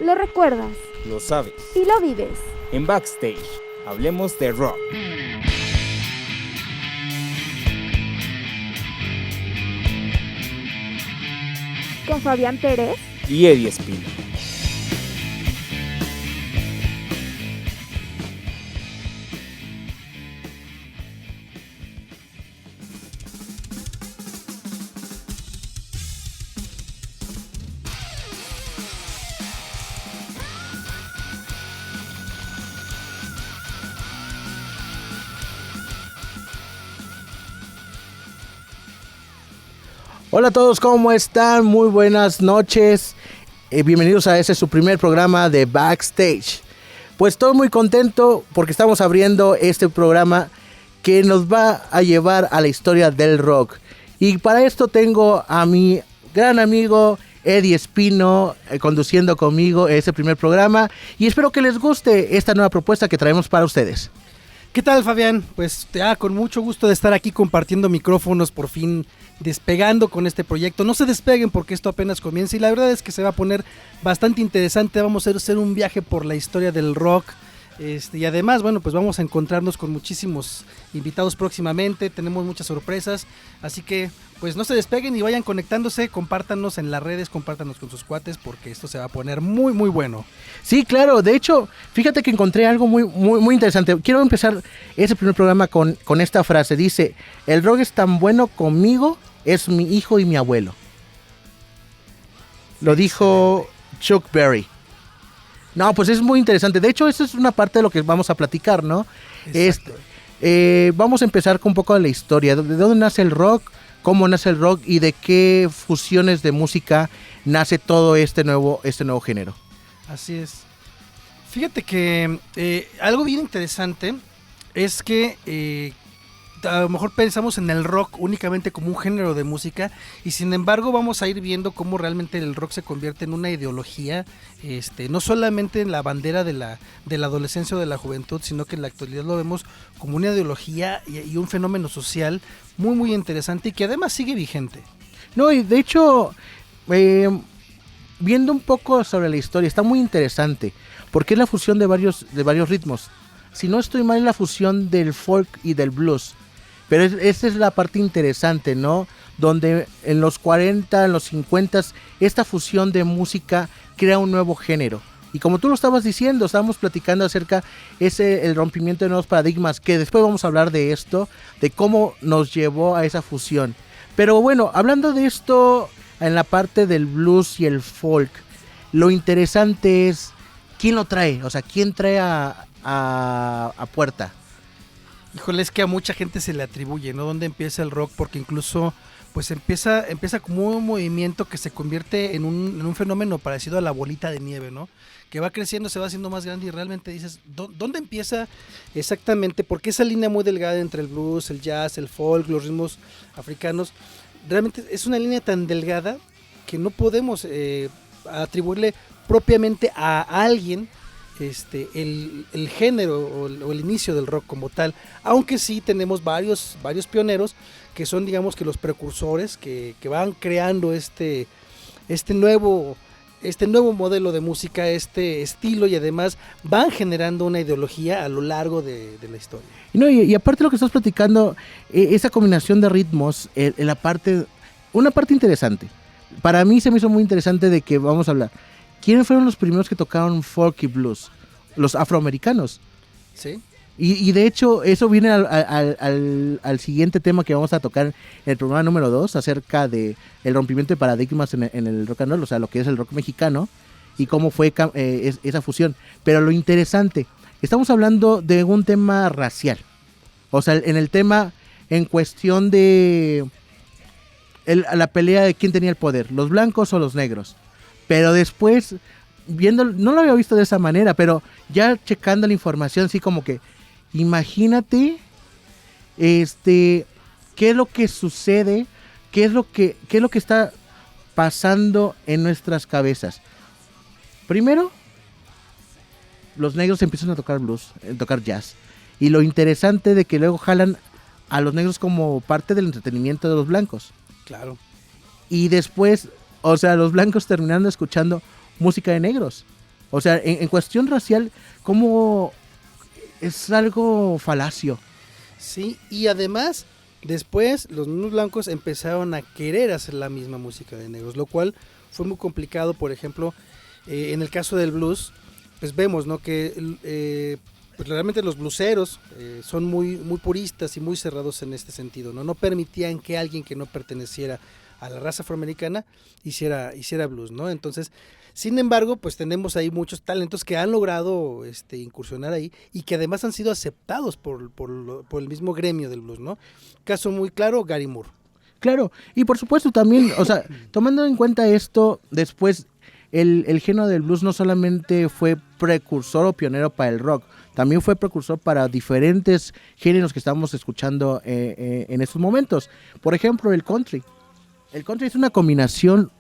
Lo recuerdas. Lo sabes. Y lo vives. En Backstage, hablemos de rock. Con Fabián Pérez y Eddie Espino. Hola a todos, ¿cómo están? Muy buenas noches. Bienvenidos a su primer programa de Backstage. Pues estoy muy contento porque estamos abriendo este programa que nos va a llevar a la historia del rock. Y para esto tengo a mi gran amigo Eddie Espino conduciendo conmigo este primer programa. Y espero que les guste esta nueva propuesta que traemos para ustedes. ¿Qué tal, Fabián? Pues con mucho gusto de estar aquí compartiendo micrófonos, por fin despegando con este proyecto. No se despeguen porque esto apenas comienza y la verdad es que se va a poner bastante interesante. Vamos a hacer un viaje por la historia del rock. Y además, bueno, pues vamos a encontrarnos con muchísimos invitados próximamente, tenemos muchas sorpresas, así que pues no se despeguen y vayan conectándose, compártanos en las redes, compártanos con sus cuates porque esto se va a poner muy muy bueno. Sí, claro, de hecho, fíjate que encontré algo muy interesante. Quiero empezar ese primer programa con esta frase, dice: el rock es tan bueno conmigo, es mi hijo y mi abuelo. Lo dijo Chuck Berry. No, pues es muy interesante. De hecho, eso es una parte de lo que vamos a platicar, ¿no? Vamos a empezar con un poco de la historia. ¿De dónde nace el rock? ¿Cómo nace el rock? ¿Y de qué fusiones de música nace todo este nuevo género? Así es. Fíjate que algo bien interesante es que a lo mejor pensamos en el rock únicamente como un género de música y sin embargo vamos a ir viendo cómo realmente el rock se convierte en una ideología, no solamente en la bandera de la adolescencia o de la juventud, sino que en la actualidad lo vemos como una ideología y un fenómeno social muy muy interesante y que además sigue vigente. No, y de hecho, viendo un poco sobre la historia, está muy interesante, porque es la fusión de varios ritmos. Si no estoy mal, es la fusión del folk y del blues. Pero esa es la parte interesante, ¿no? Donde en los 40, en los 50, esta fusión de música crea un nuevo género. Y como tú lo estabas diciendo, estábamos platicando acerca el rompimiento de nuevos paradigmas, que después vamos a hablar de esto, de cómo nos llevó a esa fusión. Pero bueno, hablando de esto en la parte del blues y el folk, lo interesante es quién lo trae, o sea, quién trae a puerta. Híjole, es que a mucha gente se le atribuye, ¿no? ¿Dónde empieza el rock? Porque incluso pues empieza como un movimiento que se convierte en un fenómeno parecido a la bolita de nieve, ¿no? Que va creciendo, se va haciendo más grande y realmente dices, ¿dónde empieza exactamente? Porque esa línea muy delgada entre el blues, el jazz, el folk, los ritmos africanos, realmente es una línea tan delgada que no podemos atribuirle propiamente a alguien el género o el inicio del rock como tal, aunque sí tenemos varios pioneros que son, digamos, que los precursores que van creando este nuevo modelo de música, este estilo, y además van generando una ideología a lo largo de la historia. No, y aparte de lo que estás platicando, esa combinación de ritmos, una parte interesante, para mí se me hizo muy interesante de que vamos a hablar. ¿Quiénes fueron los primeros que tocaron folk y blues? Los afroamericanos. Sí. Y de hecho, eso viene al siguiente tema que vamos a tocar en el programa número 2, acerca de el rompimiento de paradigmas en el rock and roll, o sea, lo que es el rock mexicano y cómo fue esa fusión. Pero lo interesante, estamos hablando de un tema racial. O sea, en el tema, en cuestión de la pelea de quién tenía el poder, los blancos o los negros. Pero después, no lo había visto de esa manera, pero ya checando la información, así como que, imagínate, qué es lo que sucede, qué es lo que está pasando en nuestras cabezas. Primero, los negros empiezan a tocar blues, a tocar jazz. Y lo interesante de que luego jalan a los negros como parte del entretenimiento de los blancos. Claro. Y después, o sea, los blancos terminando escuchando música de negros. O sea, en cuestión racial, ¿cómo es algo falacio? Sí, y además, después los mismos blancos empezaron a querer hacer la misma música de negros, lo cual fue muy complicado. Por ejemplo, en el caso del blues, pues vemos, ¿no?, que pues realmente los blueseros son muy, muy puristas y muy cerrados en este sentido, ¿no? No permitían que alguien que no perteneciera a la raza afroamericana hiciera blues, ¿no? Entonces, sin embargo, pues tenemos ahí muchos talentos que han logrado incursionar ahí y que además han sido aceptados por el mismo gremio del blues, ¿no? Caso muy claro, Gary Moore. Claro, y por supuesto también, o sea, tomando en cuenta esto, después el género del blues no solamente fue precursor o pionero para el rock, también fue precursor para diferentes géneros que estamos escuchando en estos momentos. Por ejemplo, el country. El country es una combinación,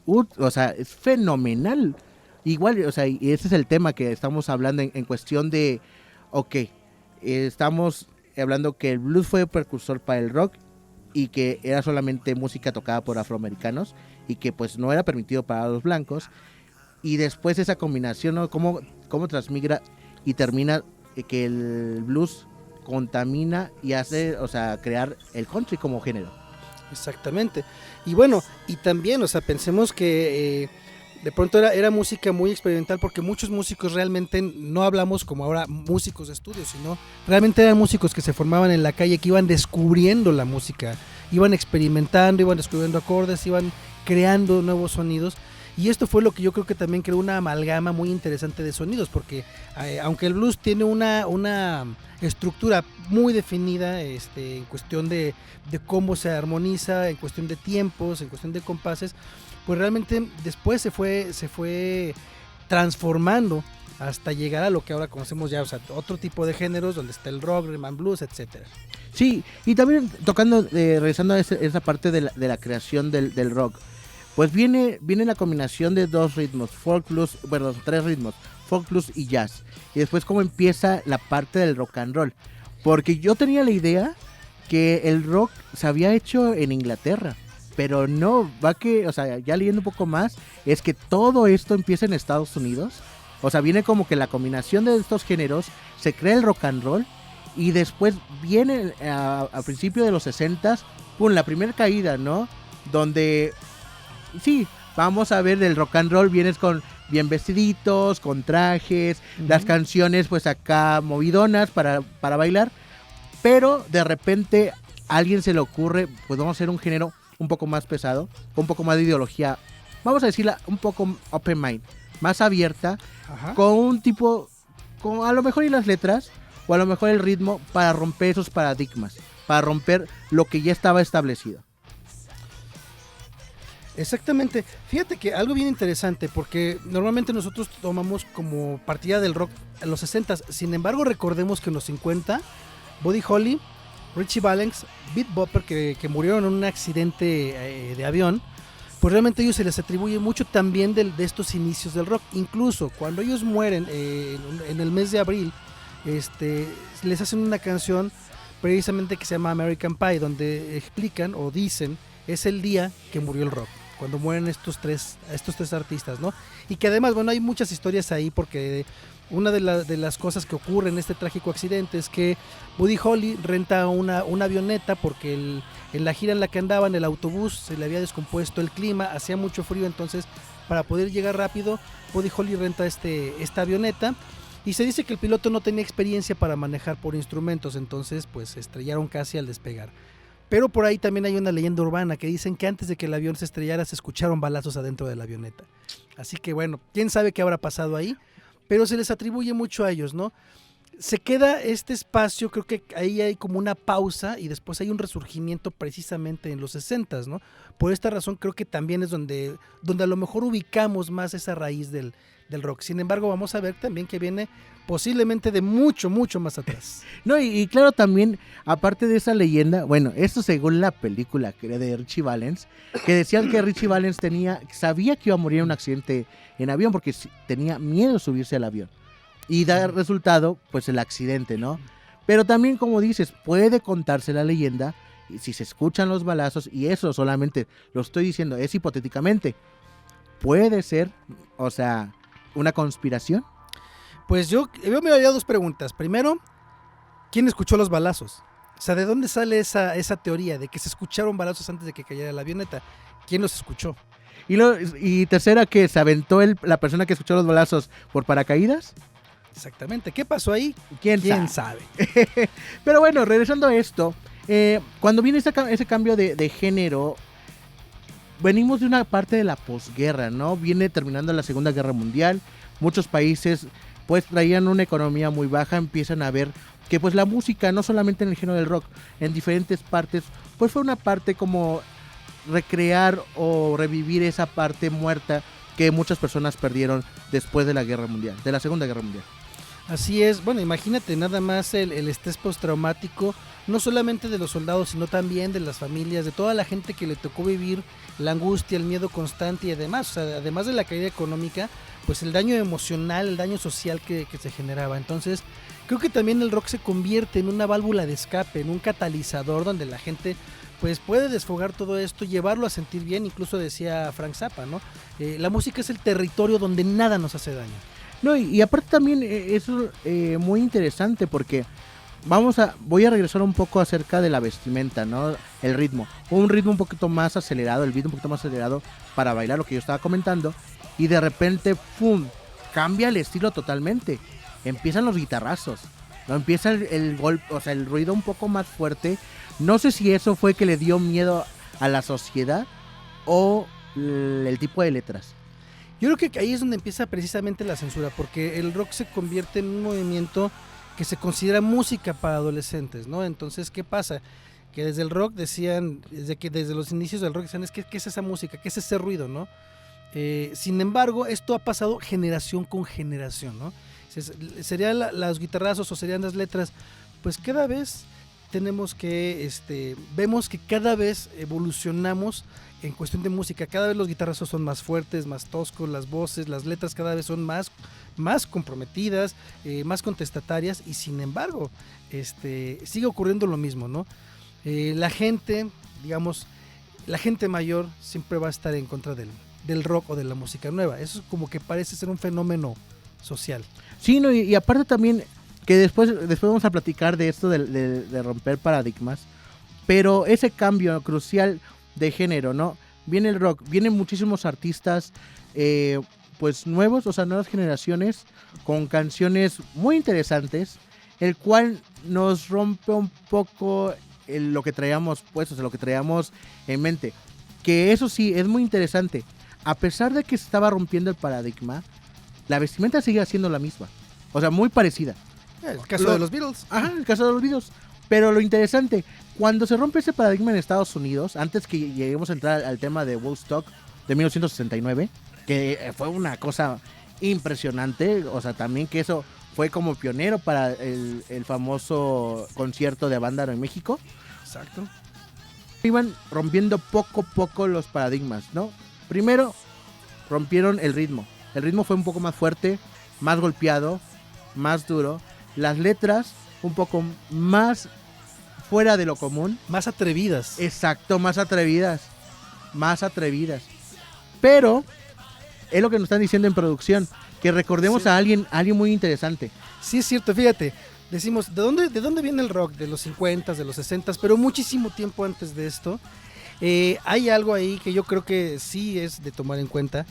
o sea, es fenomenal. Igual, o sea, y ese es el tema que estamos hablando en cuestión de, estamos hablando que el blues fue precursor para el rock y que era solamente música tocada por afroamericanos y que pues no era permitido para los blancos. Y después esa combinación, ¿no? Cómo transmigra y termina que el blues contamina y hace, o sea, crear el country como género. Exactamente. Y bueno, y también, o sea, pensemos que de pronto era música muy experimental, porque muchos músicos realmente no hablamos como ahora músicos de estudio, sino realmente eran músicos que se formaban en la calle, que iban descubriendo la música, iban experimentando, iban descubriendo acordes, iban creando nuevos sonidos. Y esto fue lo que yo creo que también creó una amalgama muy interesante de sonidos, porque aunque el blues tiene una estructura muy definida en cuestión de cómo se armoniza, en cuestión de tiempos, en cuestión de compases, pues realmente después se fue transformando hasta llegar a lo que ahora conocemos ya, o sea, otro tipo de géneros donde está el rock, rhythm and blues, etcétera. Sí, y también regresando a esa parte de la creación del rock, pues viene la combinación de dos ritmos, tres ritmos, folk, blues y jazz. Y después cómo empieza la parte del rock and roll. Porque yo tenía la idea que el rock se había hecho en Inglaterra, pero no, o sea, ya leyendo un poco más, es que todo esto empieza en Estados Unidos. O sea, viene como que la combinación de estos géneros, se crea el rock and roll, y después viene a principios de los 60s, la primera caída, ¿no? Donde... sí, vamos a ver del rock and roll, vienes con bien vestiditos, con trajes, las canciones pues acá movidonas para bailar, pero de repente a alguien se le ocurre, pues vamos a hacer un género un poco más pesado, con un poco más de ideología, vamos a decirla un poco open mind, más abierta, con un tipo, con a lo mejor y las letras, o a lo mejor el ritmo, para romper esos paradigmas, para romper lo que ya estaba establecido. Exactamente. Fíjate que algo bien interesante, porque normalmente nosotros tomamos como partida del rock en los 60s. Sin embargo, recordemos que en los 50, Buddy Holly, Ritchie Valens, Beat Bopper, que murieron en un accidente de avión, pues realmente a ellos se les atribuye mucho también de estos inicios del rock. Incluso cuando ellos mueren en el mes de abril, les hacen una canción precisamente que se llama American Pie, donde explican o dicen es el día que murió el rock, cuando mueren estos tres artistas, ¿no? Y que además, bueno, hay muchas historias ahí, porque una de las cosas que ocurre en este trágico accidente es que Buddy Holly renta una avioneta, porque en la gira en la que andaban, el autobús se le había descompuesto el clima, hacía mucho frío, entonces para poder llegar rápido, Buddy Holly renta esta avioneta, y se dice que el piloto no tenía experiencia para manejar por instrumentos, entonces pues se estrellaron casi al despegar. Pero por ahí también hay una leyenda urbana que dicen que antes de que el avión se estrellara se escucharon balazos adentro de la avioneta. Así que bueno, quién sabe qué habrá pasado ahí, pero se les atribuye mucho a ellos, ¿no? Se queda este espacio, creo que ahí hay como una pausa y después hay un resurgimiento precisamente en los 60s, ¿no? Por esta razón creo que también es donde a lo mejor ubicamos más esa raíz del rock. Sin embargo, vamos a ver también que viene posiblemente de mucho, mucho más atrás. No, y claro, también, aparte de esa leyenda, bueno, esto según la película de Ritchie Valens, que decían que Ritchie Valens sabía que iba a morir en un accidente en avión porque tenía miedo de subirse al avión. Y da resultado, pues, el accidente, ¿no? Pero también, como dices, puede contarse la leyenda, y si se escuchan los balazos, y eso solamente lo estoy diciendo, es hipotéticamente, puede ser, o sea, una conspiración? Pues yo me había dos preguntas. Primero, ¿quién escuchó los balazos? O sea, ¿de dónde sale esa teoría de que se escucharon balazos antes de que cayera la avioneta? ¿Quién los escuchó? Y tercera, que se aventó la persona que escuchó los balazos por paracaídas. Exactamente. ¿Qué pasó ahí? ¿Quién sabe? Pero bueno, regresando a esto, cuando viene ese cambio de género, venimos de una parte de la posguerra, ¿no? Viene terminando la Segunda Guerra Mundial, muchos países pues traían una economía muy baja, empiezan a ver que pues la música, no solamente en el género del rock, en diferentes partes, pues fue una parte como recrear o revivir esa parte muerta que muchas personas perdieron después de la Guerra Mundial, de la Segunda Guerra Mundial. Así es, bueno, imagínate nada más el estrés postraumático, no solamente de los soldados, sino también de las familias, de toda la gente que le tocó vivir la angustia, el miedo constante y además, o sea, además de la caída económica, pues el daño emocional, el daño social que se generaba. Entonces, creo que también el rock se convierte en una válvula de escape, en un catalizador donde la gente pues puede desfogar todo esto, llevarlo a sentir bien. Incluso decía Frank Zappa, ¿no? La música es el territorio donde nada nos hace daño. No, y aparte también eso es muy interesante porque voy a regresar un poco acerca de la vestimenta, ¿no? El ritmo. Un ritmo un poquito más acelerado, el beat un poquito más acelerado para bailar, lo que yo estaba comentando. Y de repente, ¡pum!, cambia el estilo totalmente. Empiezan los guitarrazos, ¿no? Empieza el golpe, o sea, el ruido un poco más fuerte. No sé si eso fue que le dio miedo a la sociedad o el tipo de letras. Yo creo que ahí es donde empieza precisamente la censura, porque el rock se convierte en un movimiento que se considera música para adolescentes, ¿no? Entonces, ¿qué pasa? Que desde el rock decían, desde los inicios del rock decían, ¿qué es esa música? ¿Qué es ese ruido, no? Sin embargo, esto ha pasado generación con generación, ¿no? Serían los guitarrazos o serían las letras, pues cada vez tenemos que, vemos que cada vez evolucionamos en cuestión de música. Cada vez los guitarrazos son más fuertes, más toscos, las voces, las letras cada vez son más comprometidas, más contestatarias, y sin embargo, sigue ocurriendo lo mismo, ¿no? La gente, digamos, la gente mayor siempre va a estar en contra del rock o de la música nueva. Eso es como que parece ser un fenómeno social. Sí, no, y aparte también que después vamos a platicar de esto de romper paradigmas, pero ese cambio crucial de género, ¿no? Viene el rock, vienen muchísimos artistas pues nuevos, o sea, nuevas generaciones con canciones muy interesantes, el cual nos rompe un poco lo que traíamos pues, o sea, lo que traíamos en mente, que eso sí, es muy interesante. A pesar de que se estaba rompiendo el paradigma, la vestimenta sigue siendo la misma, o sea, muy parecida. El caso de los Beatles. Ajá, el caso de los Beatles. Pero lo interesante, cuando se rompe ese paradigma en Estados Unidos, antes que lleguemos a entrar al tema de Woodstock de 1969, que fue una cosa impresionante, o sea, también que eso fue como pionero para el famoso concierto de Avándaro en México. Exacto. Iban rompiendo poco a poco los paradigmas, ¿no? Primero, rompieron el ritmo. El ritmo fue un poco más fuerte, más golpeado, más duro. Las letras un poco más fuera de lo común. Más atrevidas. Exacto, más atrevidas. Más atrevidas. Pero es lo que nos están diciendo en producción, que recordemos sí a alguien muy interesante. Sí, es cierto, fíjate. Decimos, ¿de dónde viene el rock? De los 50s, de los 60s, pero muchísimo tiempo antes de esto. Hay algo ahí que yo creo que sí es de tomar en cuenta.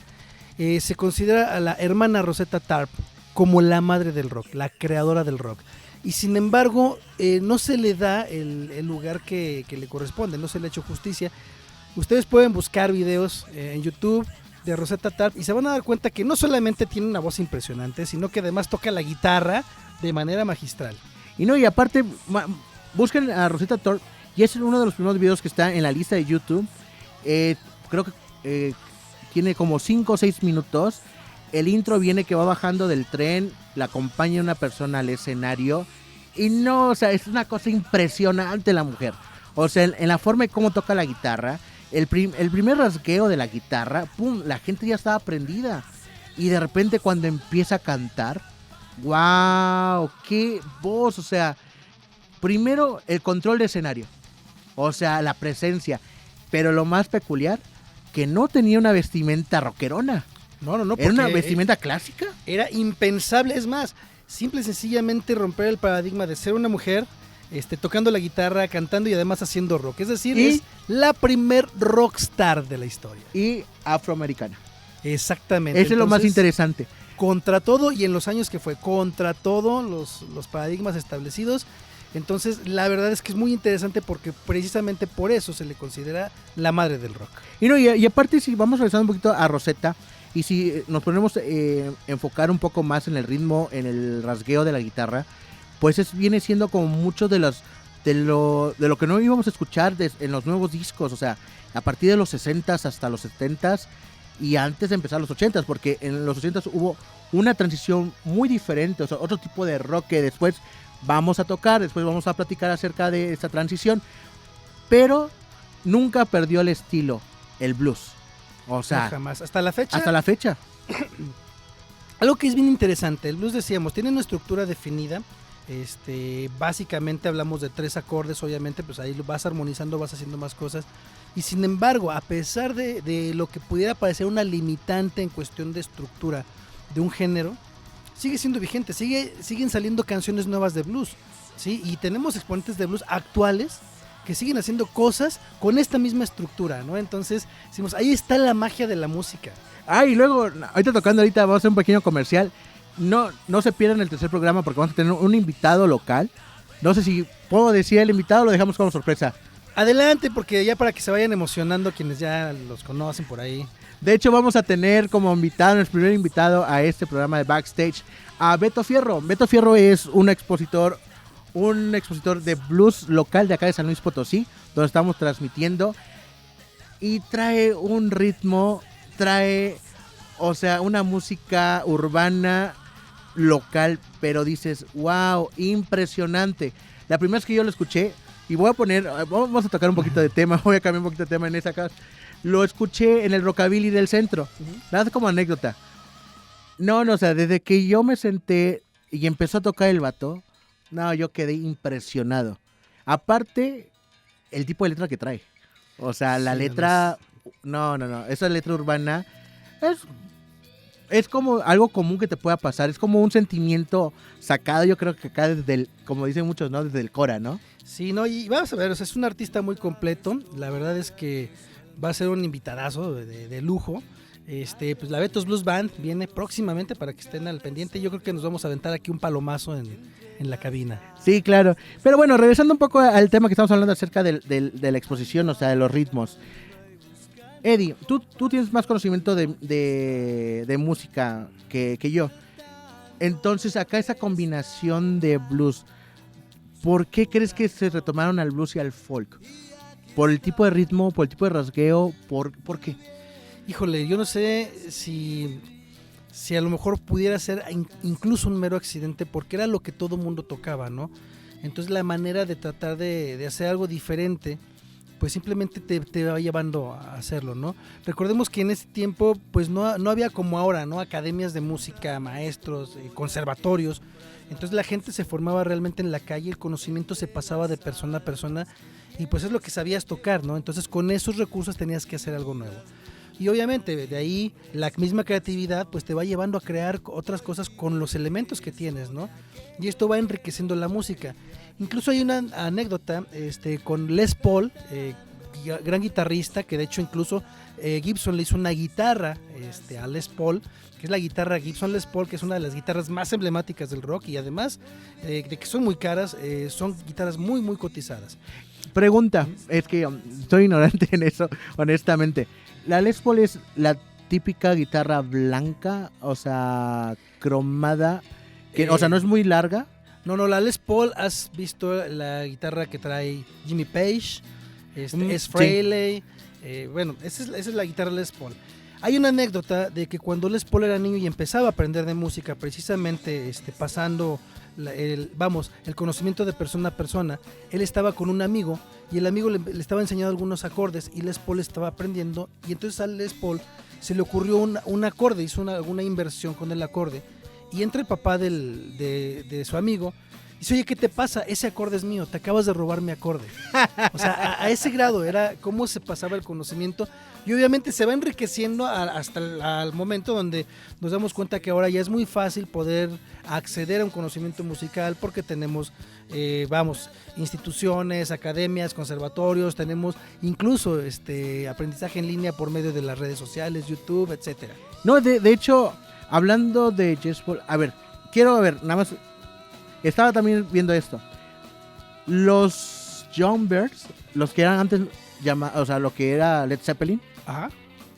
Se considera a la hermana Rosetta Tarp como la madre del rock, la creadora del rock. Y sin embargo, no se le da el lugar que le corresponde, no se le ha hecho justicia. Ustedes pueden buscar videos en YouTube de Rosetta Tarp y se van a dar cuenta que no solamente tiene una voz impresionante, sino que además toca la guitarra de manera magistral. Y aparte, busquen a Rosetta Tarp y es uno de los primeros videos que está en la lista de YouTube. Creo que tiene como 5 o 6 minutos. El intro viene que va bajando del tren, la acompaña una persona al escenario y no, o sea, es una cosa impresionante la mujer. O sea, en la forma de cómo toca la guitarra, el primer rasgueo de la guitarra, pum, la gente ya estaba prendida. Y de repente cuando empieza a cantar, wow, qué voz, o sea, primero el control de escenario, o sea, la presencia, pero lo más peculiar, que no tenía una vestimenta rockerona. No, ¿Era una porque vestimenta clásica? era impensable, es más, simple y sencillamente romper el paradigma de ser una mujer tocando la guitarra, cantando y además haciendo rock. Es decir, ¿Y? es la primer rockstar de la historia. Y afroamericana. Exactamente. Ese es lo más Entonces, interesante. contra todo, y en los años que fue, contra todo los paradigmas establecidos. Entonces, la verdad es que es muy interesante porque precisamente por eso se le considera la madre del rock. Y, no, y aparte, si vamos regresando un poquito a Rosetta, y si nos ponemos enfocar un poco más en el ritmo, en el rasgueo de la guitarra, pues viene siendo como mucho de lo que no íbamos a escuchar en los nuevos discos, o sea, a partir de los 60s hasta los 70s y antes de empezar los 80s, porque en los 80s hubo una transición muy diferente, o sea, otro tipo de rock que después vamos a tocar, después vamos a platicar acerca de esta transición, pero nunca perdió el estilo, el blues. O sea, No, jamás. Hasta la fecha. hasta la fecha. Algo que es bien interesante, el blues decíamos, tiene una estructura definida. Básicamente hablamos de 3 acordes, obviamente, pues ahí lo vas armonizando, vas haciendo más cosas. Y sin embargo, a pesar de lo que pudiera parecer una limitante en cuestión de estructura de un género, sigue siendo vigente, siguen saliendo canciones nuevas de blues, ¿sí? Y tenemos exponentes de blues actuales que siguen haciendo cosas con esta misma estructura, ¿no? Entonces, decimos, ahí está la magia de la música. Y luego, ahorita vamos a hacer un pequeño comercial. No se pierdan el tercer programa porque vamos a tener un invitado local. No sé si puedo decir el invitado o lo dejamos como sorpresa. Adelante, porque ya para que se vayan emocionando quienes ya los conocen por ahí. De hecho, vamos a tener como invitado, nuestro primer invitado a este programa de Backstage, a Beto Fierro. Beto Fierro es un expositor de blues local de acá de San Luis Potosí, donde estamos transmitiendo. Y trae un ritmo, o sea, una música urbana local, pero dices, wow, impresionante. La primera vez que yo lo escuché, y vamos a tocar un poquito de tema, voy a cambiar un poquito de tema en esa casa. Lo escuché en el Rockabilly del centro, nada como anécdota. No, o sea, desde que yo me senté y empezó a tocar el vato, no, yo quedé impresionado. Aparte, el tipo de letra que trae. O sea, la letra, no, esa letra urbana es como algo común que te pueda pasar, es como un sentimiento sacado, yo creo que acá desde como dicen muchos, ¿no? Desde el Cora, ¿no? Sí, no, y vamos a ver, o sea, es un artista muy completo, la verdad es que va a ser un invitadazo de lujo. Pues la Betos Blues Band viene próximamente para que estén al pendiente. Yo creo que nos vamos a aventar aquí un palomazo en la cabina. Sí, claro. Pero bueno, regresando un poco al tema que estamos hablando acerca de la exposición, o sea, de los ritmos. Eddie, tú tienes más conocimiento de música que yo. Entonces, acá esa combinación de blues, ¿por qué crees que se retomaron al blues y al folk? ¿Por el tipo de ritmo, por el tipo de rasgueo? ¿Por qué? Híjole, yo no sé si a lo mejor pudiera ser incluso un mero accidente, porque era lo que todo mundo tocaba, ¿no? Entonces la manera de tratar de hacer algo diferente, pues simplemente te va llevando a hacerlo, ¿no? Recordemos que en ese tiempo, pues no había como ahora, ¿no? Academias de música, maestros, conservatorios. Entonces la gente se formaba realmente en la calle, el conocimiento se pasaba de persona a persona y pues es lo que sabías tocar, ¿no? Entonces con esos recursos tenías que hacer algo nuevo. Y obviamente de ahí la misma creatividad pues te va llevando a crear otras cosas con los elementos que tienes, ¿no? Y esto va enriqueciendo la música. Incluso hay una anécdota con Les Paul, gran guitarrista, que de hecho incluso Gibson le hizo una guitarra a Les Paul, que es la guitarra Gibson Les Paul, que es una de las guitarras más emblemáticas del rock y además de que son muy caras, son guitarras muy muy cotizadas. Pregunta, es que estoy ignorante en eso, honestamente. ¿La Les Paul es la típica guitarra blanca, o sea, cromada, o sea, no es muy larga? No, la Les Paul, has visto la guitarra que trae Jimmy Page, es Frehley, bueno, esa es la guitarra Les Paul. Hay una anécdota de que cuando Les Paul era niño y empezaba a aprender de música, precisamente pasando el conocimiento de persona a persona, él estaba con un amigo y el amigo le estaba enseñando algunos acordes y Les Paul estaba aprendiendo, y entonces a Les Paul se le ocurrió un acorde, hizo una inversión con el acorde, y entra el papá de su amigo Dice, oye, ¿qué te pasa? Ese acorde es mío, te acabas de robar mi acorde. O sea, a ese grado era cómo se pasaba el conocimiento y obviamente se va enriqueciendo hasta el momento donde nos damos cuenta que ahora ya es muy fácil poder acceder a un conocimiento musical porque tenemos, instituciones, academias, conservatorios, tenemos incluso aprendizaje en línea por medio de las redes sociales, YouTube, etcétera. No, de hecho, hablando de Jess Paul, nada más. Estaba también viendo esto. Los Youngbirds, los que eran antes o sea, lo que era Led Zeppelin, Ajá.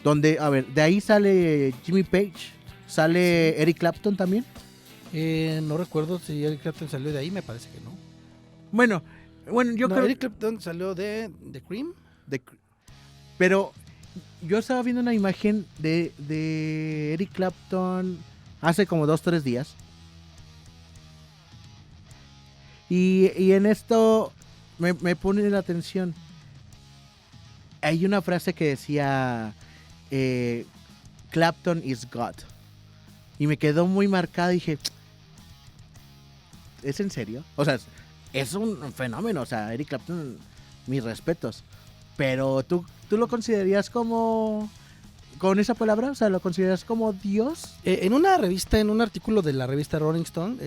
donde, de ahí sale Jimmy Page, sale Eric Clapton también. No recuerdo si Eric Clapton salió de ahí, me parece que no. Bueno, yo creo. Eric Clapton salió de Cream. Pero yo estaba viendo una imagen de Eric Clapton hace como 2-3 días. Y en esto me pone la atención. Hay una frase que decía Clapton is God. Y me quedó muy marcada y dije, ¿es en serio? O sea, es un fenómeno. O sea, Eric Clapton, mis respetos. Pero ¿tú lo considerarías como... con esa palabra? O sea, ¿lo consideras como Dios? En una revista, en un artículo de la revista Rolling Stone,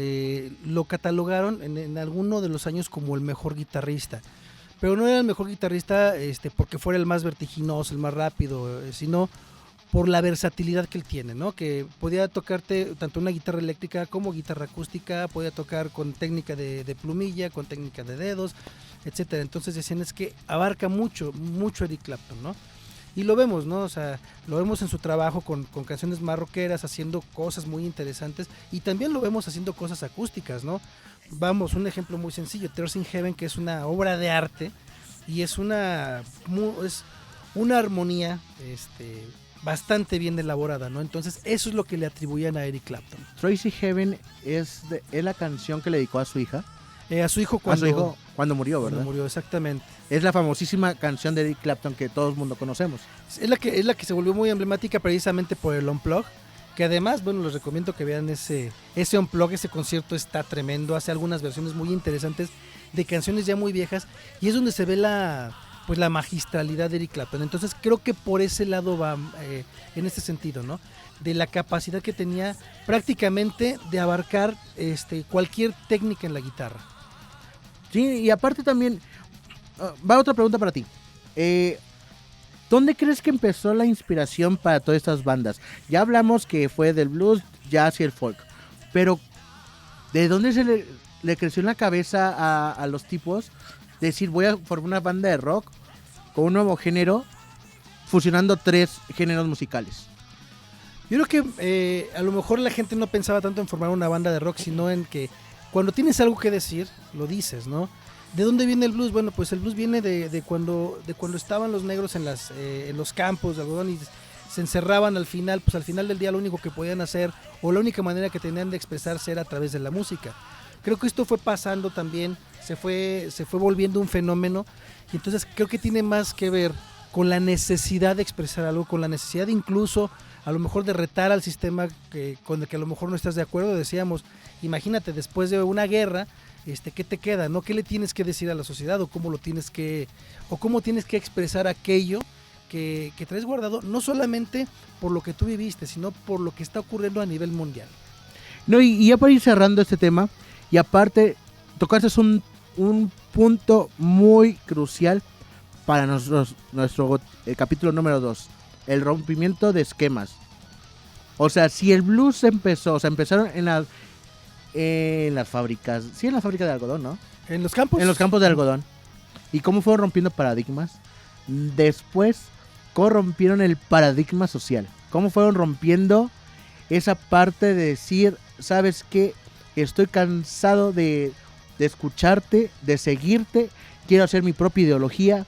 lo catalogaron en alguno de los años como el mejor guitarrista. Pero no era el mejor guitarrista porque fuera el más vertiginoso, el más rápido, sino por la versatilidad que él tiene, ¿no? Que podía tocarte tanto una guitarra eléctrica como guitarra acústica, podía tocar con técnica de plumilla, con técnica de dedos, etcétera. Entonces decían, es que abarca mucho Eric Clapton, ¿no? Y lo vemos, ¿no? O sea, lo vemos en su trabajo con canciones más rockeras, haciendo cosas muy interesantes, y también lo vemos haciendo cosas acústicas, ¿no? Vamos, un ejemplo muy sencillo, Tears in Heaven, que es una obra de arte, y es una armonía bastante bien elaborada, ¿no? Entonces, eso es lo que le atribuían a Eric Clapton. Tracy Heaven es la canción que le dedicó a su hija. A su hijo cuando murió, ¿verdad? Cuando murió, exactamente. Es la famosísima canción de Eric Clapton que todo el mundo conocemos. Es la que se volvió muy emblemática precisamente por el Unplugged, que además, bueno, les recomiendo que vean ese Unplugged, ese concierto está tremendo, hace algunas versiones muy interesantes de canciones ya muy viejas, y es donde se ve la magistralidad de Eric Clapton. Entonces creo que por ese lado va en este sentido, ¿no? De la capacidad que tenía prácticamente de abarcar cualquier técnica en la guitarra. Sí, y aparte también, va otra pregunta para ti. ¿Dónde crees que empezó la inspiración para todas estas bandas? Ya hablamos que fue del blues, jazz y el folk, pero ¿de dónde se le creció en la cabeza a los tipos decir, voy a formar una banda de rock con un nuevo género, fusionando 3 géneros musicales? Yo creo que a lo mejor la gente no pensaba tanto en formar una banda de rock, sino en que cuando tienes algo que decir, lo dices, ¿no? ¿De dónde viene el blues? Bueno, pues el blues viene de cuando estaban los negros en los campos de algodón y se encerraban al final, pues al final del día lo único que podían hacer, o la única manera que tenían de expresarse era a través de la música. Creo que esto fue pasando también, se fue volviendo un fenómeno, y entonces creo que tiene más que ver con la necesidad de expresar algo, con la necesidad incluso a lo mejor de retar al sistema con el que a lo mejor no estás de acuerdo. Decíamos, imagínate, después de una guerra, ¿qué te queda? ¿No? ¿Qué le tienes que decir a la sociedad? ¿O cómo tienes que expresar aquello que traes guardado, no solamente por lo que tú viviste, sino por lo que está ocurriendo a nivel mundial? No, y ya para ir cerrando este tema, y aparte, tocaste un punto muy crucial para nuestro capítulo número 2, el rompimiento de esquemas. O sea, si el blues empezaron en las fábricas, sí, en la fábrica de algodón, ¿no? En los campos. En los campos de algodón. ¿Y cómo fueron rompiendo paradigmas? Después, ¿cómo rompieron el paradigma social? ¿Cómo fueron rompiendo esa parte de decir, ¿sabes qué? Estoy cansado de escucharte, de seguirte, quiero hacer mi propia ideología,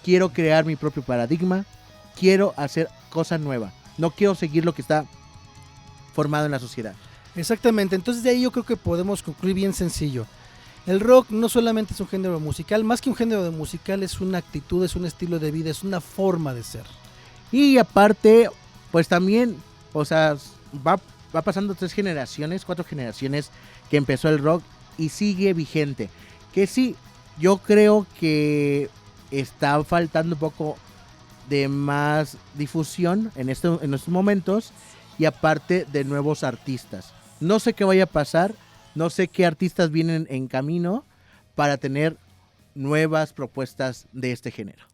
quiero crear mi propio paradigma, quiero hacer cosas nuevas, no quiero seguir lo que está formado en la sociedad. Exactamente, entonces de ahí yo creo que podemos concluir bien sencillo. El rock no solamente es un género musical, más que un género de musical es una actitud, es un estilo de vida, es una forma de ser. Y aparte, pues también, o sea, va pasando 3 generaciones, 4 generaciones que empezó el rock, y sigue vigente. Que sí, yo creo que está faltando un poco de más difusión en estos momentos y aparte de nuevos artistas. No sé qué vaya a pasar, no sé qué artistas vienen en camino para tener nuevas propuestas de este género.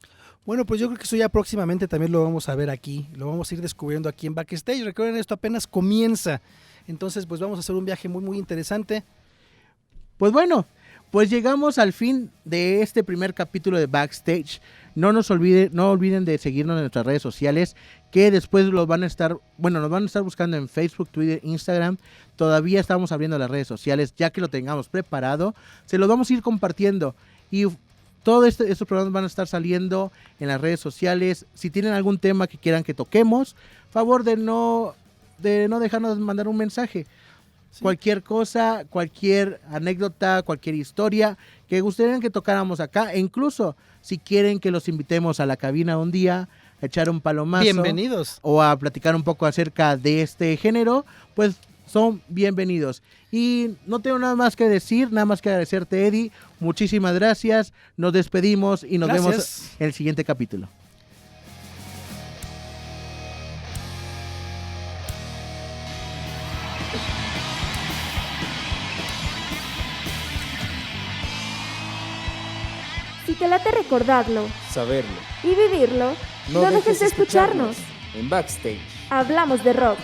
Bueno, pues yo creo que eso ya próximamente también lo vamos a ver aquí, lo vamos a ir descubriendo aquí en Backstage. Recuerden, esto apenas comienza, entonces pues vamos a hacer un viaje muy muy interesante. Pues bueno, pues llegamos al fin de este primer capítulo de Backstage. No olviden de seguirnos en nuestras redes sociales, que después nos van a estar buscando en Facebook, Twitter, Instagram. Todavía estamos abriendo las redes sociales, ya que lo tengamos preparado, se los vamos a ir compartiendo. Y todos estos programas van a estar saliendo en las redes sociales. Si tienen algún tema que quieran que toquemos, favor de no dejarnos mandar un mensaje. Sí. Cualquier cosa, cualquier anécdota, cualquier historia que gustaría que tocáramos acá, e incluso si quieren que los invitemos a la cabina un día, a echar un palomazo, bienvenidos, o a platicar un poco acerca de este género, pues son bienvenidos. Y no tengo nada más que decir, nada más que agradecerte, Eddie. Muchísimas gracias, nos despedimos y nos vemos en el siguiente capítulo. Si te late recordarlo, Saberlo. y vivirlo, no dejes de escucharnos. En Backstage. Hablamos de rock.